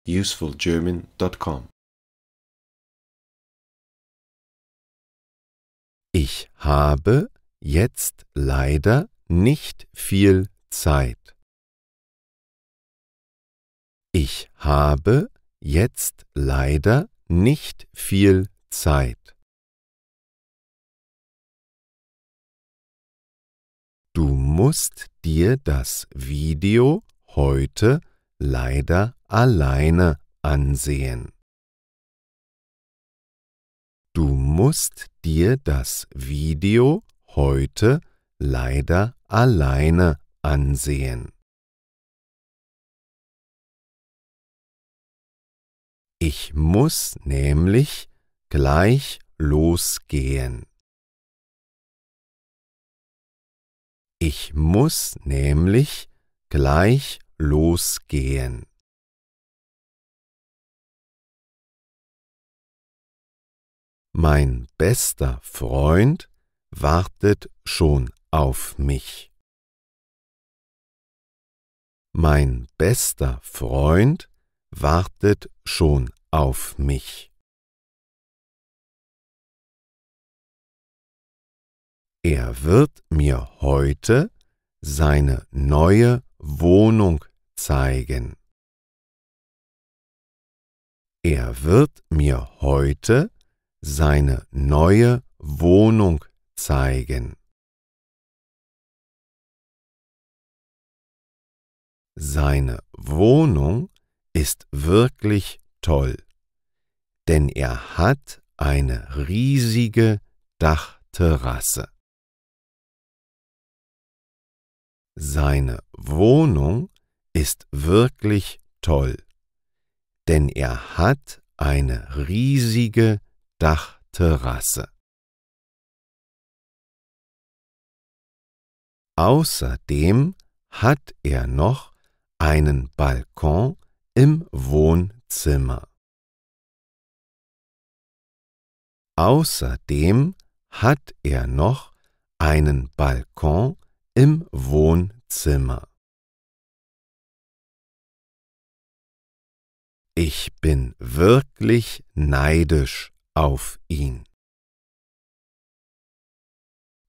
usefulgerman.com. Ich habe jetzt leider nicht viel Zeit. Ich habe jetzt leider nicht viel Zeit. Du musst dir das Video heute leider alleine ansehen. Du musst dir das Video heute leider alleine ansehen. Ich muss nämlich gleich losgehen. Ich muss nämlich gleich losgehen. Mein bester Freund wartet schon auf mich. Mein bester Freund wartet schon auf mich. Er wird mir heute seine neue Wohnung zeigen. Er wird mir heute seine neue Wohnung zeigen. Seine Wohnung ist wirklich toll, denn er hat eine riesige Dachterrasse. Seine Wohnung ist wirklich toll, denn er hat eine riesige Dachterrasse. Außerdem hat er noch einen Balkon im Wohnzimmer. Außerdem hat er noch einen Balkon im Wohnzimmer. Ich bin wirklich neidisch auf ihn.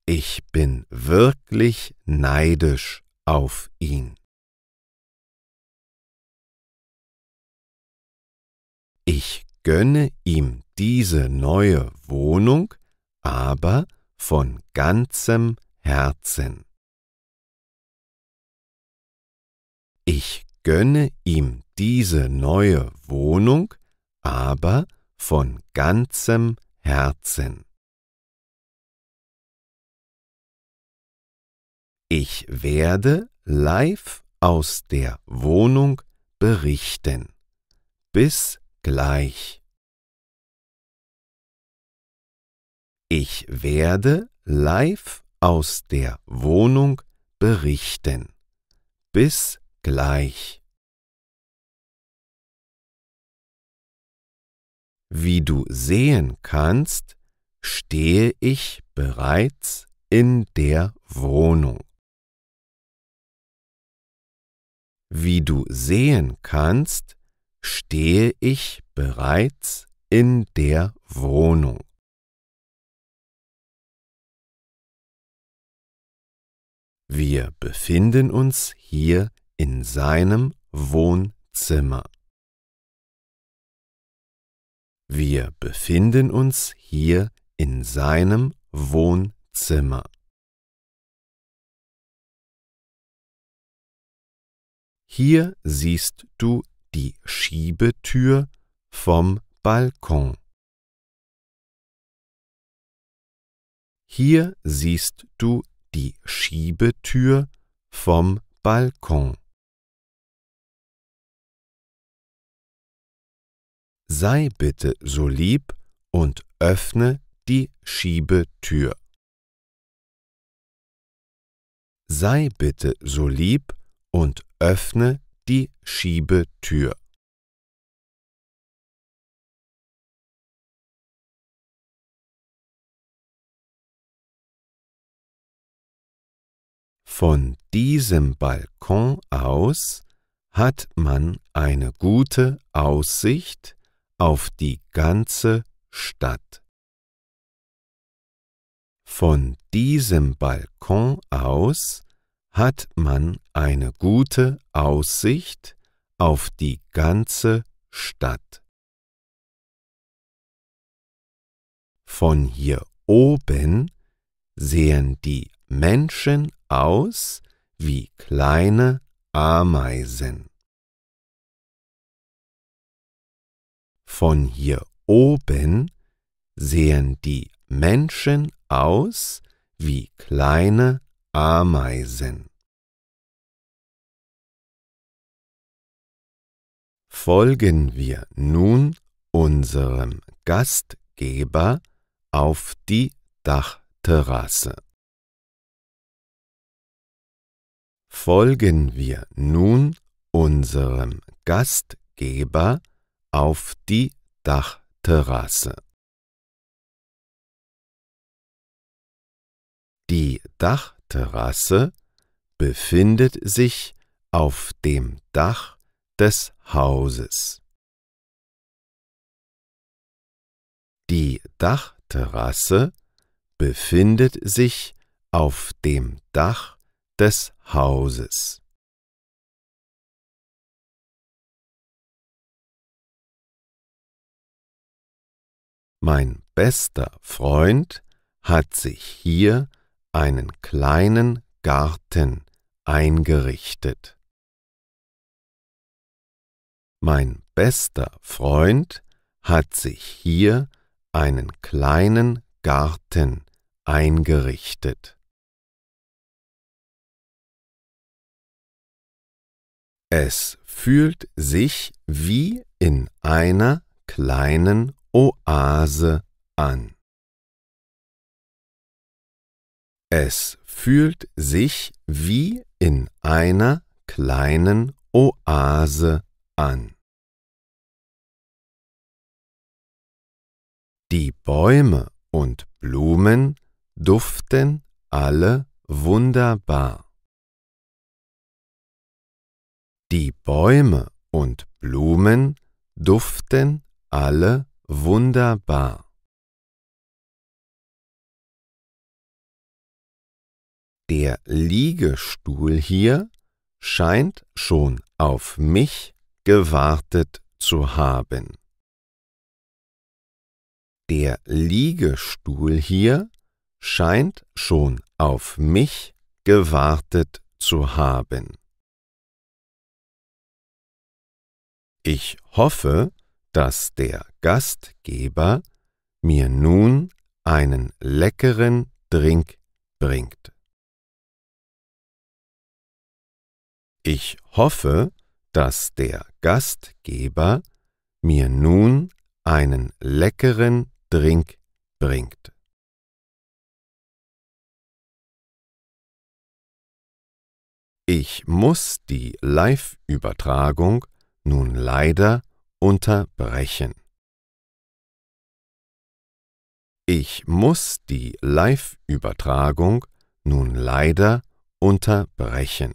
Ich bin wirklich neidisch auf ihn. Ich gönne ihm diese neue Wohnung, aber von ganzem Herzen. Ich gönne ihm diese neue Wohnung, aber von ganzem Herzen. Ich werde live aus der Wohnung berichten. Bis gleich. Ich werde live aus der Wohnung berichten. Bis gleich. Wie du sehen kannst, stehe ich bereits in der Wohnung. Wie du sehen kannst, stehe ich bereits in der Wohnung. Wir befinden uns hier in seinem Wohnzimmer. Wir befinden uns hier in seinem Wohnzimmer. Hier siehst du die Schiebetür vom Balkon. Hier siehst du die Schiebetür vom Balkon. Sei bitte so lieb und öffne die Schiebetür. Sei bitte so lieb und öffne die Schiebetür. Von diesem Balkon aus hat man eine gute Aussicht auf die ganze Stadt. Von diesem Balkon aus hat man eine gute Aussicht auf die ganze Stadt. Von hier oben sehen die Menschen aus wie kleine Ameisen. Von hier oben sehen die Menschen aus wie kleine Ameisen. Folgen wir nun unserem Gastgeber auf die Dachterrasse. Folgen wir nun unserem Gastgeber auf die Dachterrasse. Die Dachterrasse befindet sich auf dem Dach des Hauses. Die Dachterrasse befindet sich auf dem Dach des Hauses. Mein bester Freund hat sich hier einen kleinen Garten eingerichtet. Mein bester Freund hat sich hier einen kleinen Garten eingerichtet. Es fühlt sich wie in einer kleinen Oase an. Es fühlt sich wie in einer kleinen Oase an. Die Bäume und Blumen duften alle wunderbar. Die Bäume und Blumen duften alle wunderbar. Der Liegestuhl hier scheint schon auf mich gewartet zu haben. Der Liegestuhl hier scheint schon auf mich gewartet zu haben. Ich hoffe, dass der Gastgeber mir nun einen leckeren Drink bringt. Ich hoffe, dass der Gastgeber mir nun einen leckeren Drink bringt. Ich muss die Live-Übertragung nun leider unterbrechen. Ich muss die Live-Übertragung nun leider unterbrechen.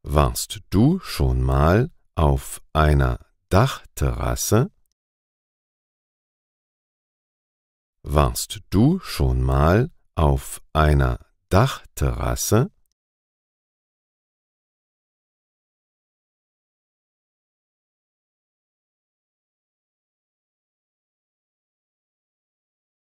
Warst du schon mal auf einer Dachterrasse? Warst du schon mal auf einer Dachterrasse?